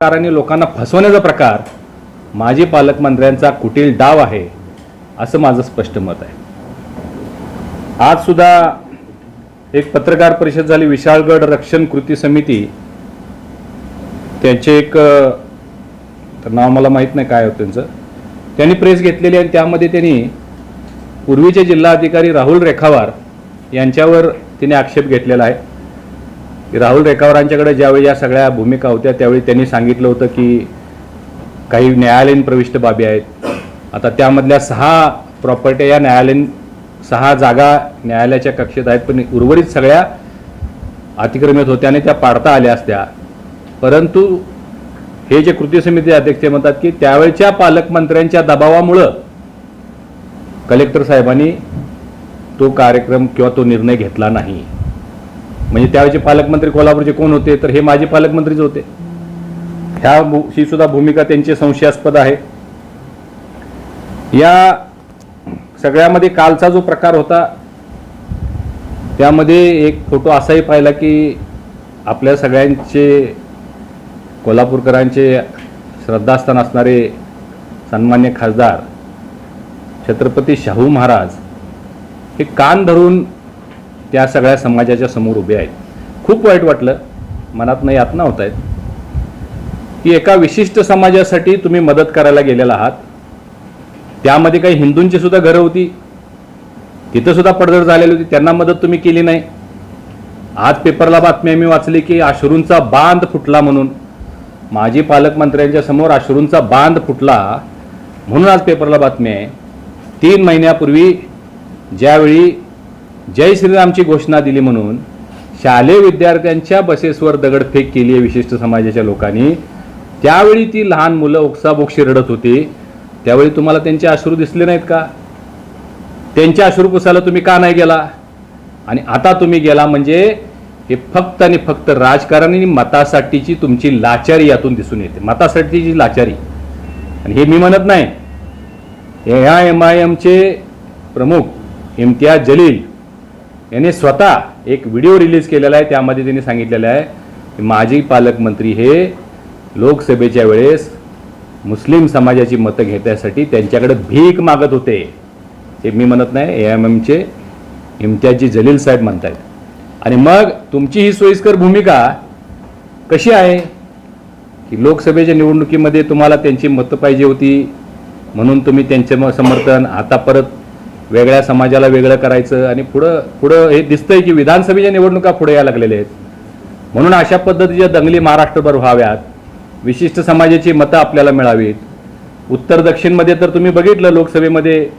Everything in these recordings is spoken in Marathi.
प्रकाराने लोकांना फसवण्याचा प्रकार माजी पालकमंत्र्यांचा कुटील डाव आहे असं माझं स्पष्ट मत आहे। आज सुद्धा एक पत्रकार परिषद झाली, विशाळगड रक्षण कृती समिती, त्यांचे एक नाव मला माहीत नाही काय होतं त्यांचं, त्यांनी प्रेस घेतलेली आणि त्यामध्ये त्यांनी पूर्वीचे जिल्हाधिकारी राहुल रेखावार यांच्यावर तिने आक्षेप घेतलेला आहे की राहुल रेखावारांच्याकडे ज्यावेळी या सगळ्या भूमिका होत्या त्यावेळी त्यांनी सांगितलं होतं की काही न्यायालयीन प्रविष्ट बाबी आहेत, आता त्यामधल्या 6 प्रॉपर्टी या 6 जागा न्यायालयाच्या कक्षेत आहेत, पण उर्वरित सगळ्या अतिक्रमित होत्या आणि त्या पाडता आल्या असत्या। परंतु हे जे कृती समिती अध्यक्ष म्हणतात की त्यावेळच्या पालकमंत्र्यांच्या दबावामुळं कलेक्टर साहेबांनी तो कार्यक्रम किंवा तो निर्णय घेतला नाही। म्हणजे त्यावेळचे पालकमंत्री कोल्हापूरचे कोण होते, तर हे माजी पालकमंत्रीच होते। ही सुद्धा भूमिका त्यांची संशयास्पद आहे। या सगळ्यामध्ये कालचा जो प्रकार होता त्यामध्ये एक फोटो असाही पाहिला की आपल्या सगळ्यांचे कोल्हापूरकरांचे श्रद्धास्थान असणारे सन्मान्य खासदार छत्रपती शाहू महाराज हे कान धरून त्या सगळ्या समाजाच्या समोर उभे आहेत। खूप वाईट वाटलं, मनातनं यातना होत आहेत की एका विशिष्ट समाजासाठी तुम्ही मदत करायला गेलेला आहात, त्यामध्ये काही हिंदूंची सुद्धा घरं होती, तिथं सुद्धा पडझड झालेली होती, त्यांना मदत तुम्ही केली नाही। आज पेपरला बातमी मी वाचली की अश्रूंचा बांध फुटला म्हणून, माजी पालकमंत्र्यांच्या समोर अश्रूंचा बांध फुटला म्हणून आज पेपरला बातमी आहे। 3 महिन्यापूर्वी ज्यावेळी जय श्रीरामची घोषणा दिली म्हणून शालेय विद्यार्थ्यांच्या बसेसवर दगडफेक केली आहे विशिष्ट समाजाच्या लोकांनी, त्यावेळी ती लहान मुलं ओक्साबोक्षी रडत होती, त्यावेळी तुम्हाला त्यांचे अश्रू दिसले नाहीत का? त्यांच्या अश्रू पुसायला तुम्ही का नाही गेला? आणि आता तुम्ही गेला म्हणजे हे फक्त आणि फक्त राजकारण आणि मतासाठीची तुमची लाचारी यातून दिसून येते, मतासाठीची लाचारी। आणि हे मी म्हणत नाही, MIMचे प्रमुख इम्तियाज जलील यांनी स्वतः एक व्हिडिओ रिलीज केलेला आहे, त्यामध्ये त्यांनी सांगितलेलं आहे की माजी पालकमंत्री हे लोकसभेच्या वेळेस मुस्लिम समाजाची मतं घेण्यासाठी त्यांच्याकडे भीक मागत होते। हे मी म्हणत नाही, AIMचे इम्तियाजी जलील साहेब म्हणतायत। आणि मग तुमची ही सोयीस्कर भूमिका कशी आहे की लोकसभेच्या निवडणुकीमध्ये तुम्हाला त्यांची मतं पाहिजे होती म्हणून तुम्ही त्यांचे समर्थन, आता परत वेगळ्या समाजाला वेगळं करायचं आणि पुढं हे दिसतंय की विधानसभेच्या निवडणुका पुढे यायला लागलेल्या आहेत म्हणून अशा पद्धतीच्या दंगली महाराष्ट्रभर व्हाव्यात, विशिष्ट समाजाची मतं आपल्याला मिळावीत। उत्तर दक्षिणमध्ये तर तुम्ही बघितलं, लोकसभेमध्ये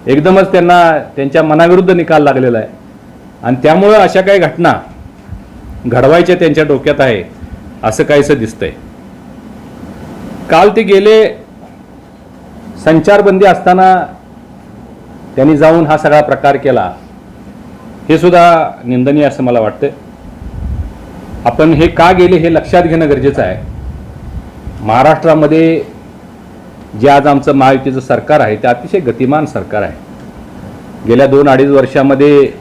एकदमच त्यांना त्यांच्या मनाविरुद्ध निकाल लागलेला आहे आणि त्यामुळं अशा काही घटना घडवायच्या त्यांच्या डोक्यात आहे असं काहीसं दिसतंय। काल ते गेले, संचारबंदी असताना त्यांनी जाऊन हा सगळा प्रकार केला, हे सुद्धा निंदनीय असं मला वाटतं। आपण हे का गेले हे लक्षात घेणं गरजेचं आहे। महाराष्ट्रामध्ये जे आज आमचं महायुतीचं सरकार आहे ते अतिशय गतिमान सरकार आहे। गेल्या 2-2.5 वर्षामध्ये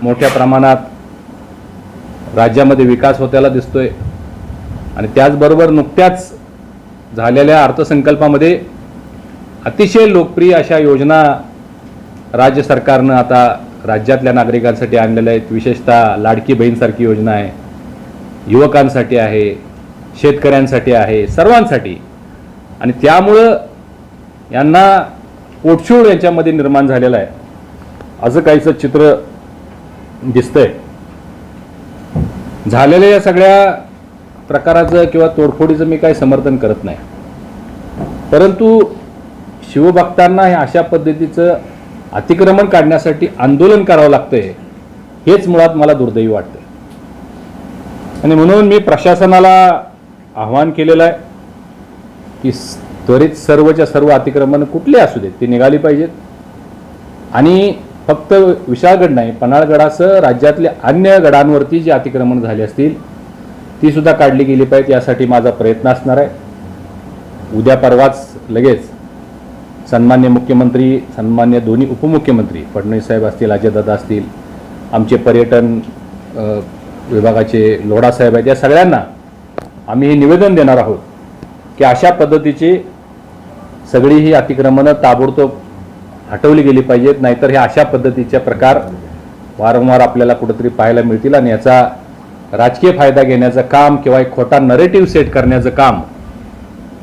मोठ्या प्रमाणात राज्यामध्ये विकास होताना दिसतोय आणि त्याचबरोबर नुकत्याच झालेल्या अर्थसंकल्पामध्ये अतिशय लोकप्रिय अशा योजना राज्य सरकारनं आता राज्यातल्या नागरिकांसाठी आणलेल्या आहेत। विशेषतः लाडकी बहीणसारखी योजना आहे, युवकांसाठी आहे, शेतकऱ्यांसाठी आहे, सर्वांसाठी। आणि त्यामुळं यांना पोटशूळ यांच्यामध्ये निर्माण झालेलं आहे असं काहीसं चित्र दिसतंय। झालेल्या या सगळ्या प्रकाराचं किंवा तोडफोडीचं मी काही समर्थन करत नाही, परंतु शिवभक्तांना हे अशा पद्धतीचं अतिक्रमण काढण्यासाठी आंदोलन करावं लागतंय हेच मुळात मला दुर्दैवी वाटतं। आणि म्हणून मी प्रशासनाला आव्हान केलेलं आहे की त्वरित सर्वच्या सर्व अतिक्रमण कुठले असू देत ती निघाली पाहिजेत आणि फक्त विशाळगड नाही, पन्हाळगडासह राज्यातल्या अन्य गडांवरती जी अतिक्रमण झाली असतील ती सुद्धा काढली गेली पाहिजे, यासाठी माझा प्रयत्न असणार आहे। उद्या परवाच लगेच सन्मान्य मुख्यमंत्री, सन्मान्य दोन्ही उपमुख्यमंत्री फडणवीस साहेब असतील, अजयदादा असतील, आमचे पर्यटन विभागाचे लोढा साहेब आहेत, या सगळ्यांना आम्ही हे निवेदन देणार आहोत की अशा पद्धतीची सगळी ही अतिक्रमणं ताबडतोब हटवली गेली पाहिजेत, नाहीतर हे अशा पद्धतीचे प्रकार वारंवार आपल्याला कुठेतरी पाहायला मिळतील आणि याचा राजकीय फायदा घेण्याचं काम किंवा एक खोटा नरेटिव्ह सेट करण्याचं काम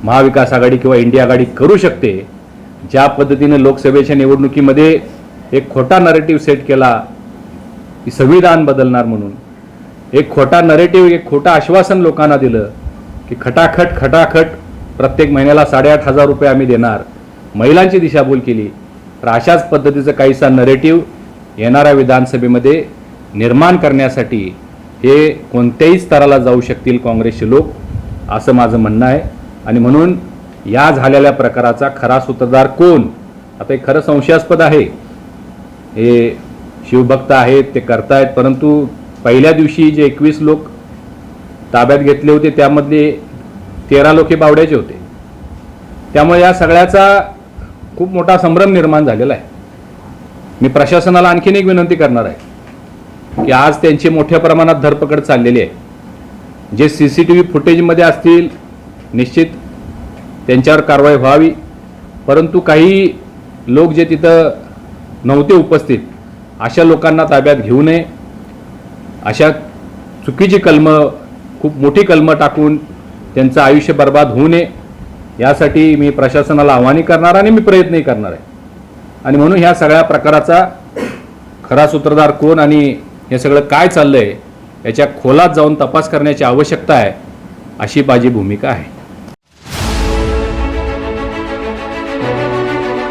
महाविकास आघाडी किंवा इंडिया आघाडी करू शकते. ज्या पद्धतीने लोकसभेच्या निवडणुकीमध्ये एक खोटा नरेटिव्ह सेट केला की संविधान बदलणार म्हणून, एक खोटा नरेटिव्ह, एक खोटं आश्वासन लोकांना दिलं की खटाखट प्रत्येक महिन्याला 8,500 रुपये आम्ही देणार, महिलांची दिशाभूल केली. तर अशाच पद्धतीचं काहीसा नरेटिव्ह येणाऱ्या विधानसभेमध्ये निर्माण करण्यासाठी हे कोणत्याही स्तराला जाऊ शकतील काँग्रेसचे लोक, असं माझं म्हणणं आहे. आणि म्हणून या झालेल्या प्रकाराचा खरा सूत्रधार कोण, आता हे खरं संशयास्पद आहे. हे शिवभक्त आहेत, ते करतायत, परंतु पहिल्या दिवशी जे 21 लोक ताब्यात घेतले होते त्यामधले 13 लोक हे बावड्याचे होते. त्यामुळे या सगळ्याचा खूप मोठा संभ्रम निर्माण झालेला आहे. मी प्रशासनाला आणखीन एक विनंती करणार आहे की आज त्यांची मोठ्या प्रमाणात धरपकड चाललेली आहे. जे CCTV फुटेजमध्ये असतील निश्चित त्यांच्यावर कारवाई व्हावी, परंतु काही लोक जे तिथं नव्हते उपस्थित अशा लोकांना ताब्यात घेऊ नये. अशा चुकीची कलमं, खूप मोठी कलमं टाकून त्यांचं आयुष्य बर्बाद होऊ नये यासाठी मी प्रशासनाला आव्हान करणार आणि मी प्रयत्नही करणार आहे. आणि म्हणून ह्या सगळ्या प्रकाराचा खरा सूत्रधार कोण आणि हे सगळं काय चाललंय याच्या खोलात जाऊन तपास करण्याची आवश्यकता आहे, अशी माझी भूमिका आहे.